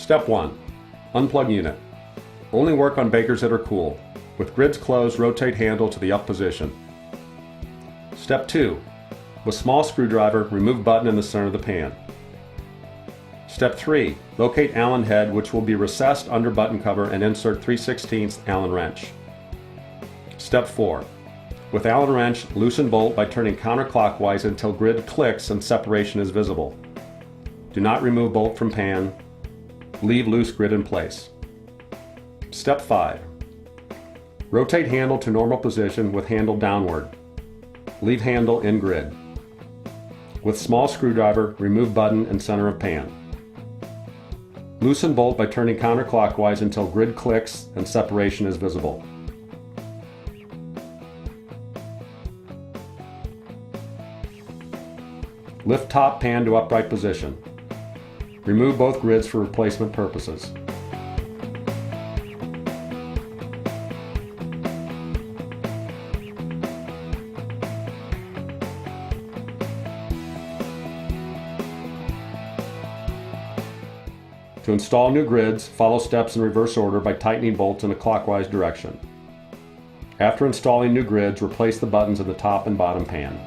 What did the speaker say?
Step 1. Unplug unit. Only work on bakers that are cool. With grids closed, rotate handle to the up position. Step 2. With small screwdriver, remove button in the center of the pan. Step 3. Locate Allen head, which will be recessed under button cover, and insert 3/16 Allen wrench. Step 4. With Allen wrench, loosen bolt by turning counterclockwise until grid clicks and separation is visible. Do not remove bolt from pan. Leave loose grid in place. Step 5. Rotate handle to normal position with handle downward. Leave handle in grid. With small screwdriver, remove button in center of pan. Loosen bolt by turning counterclockwise until grid clicks and separation is visible. Lift top pan to upright position. Remove both grids for replacement purposes. To install new grids, follow steps in reverse order by tightening bolts in a clockwise direction. After installing new grids, replace the buttons in the top and bottom pan.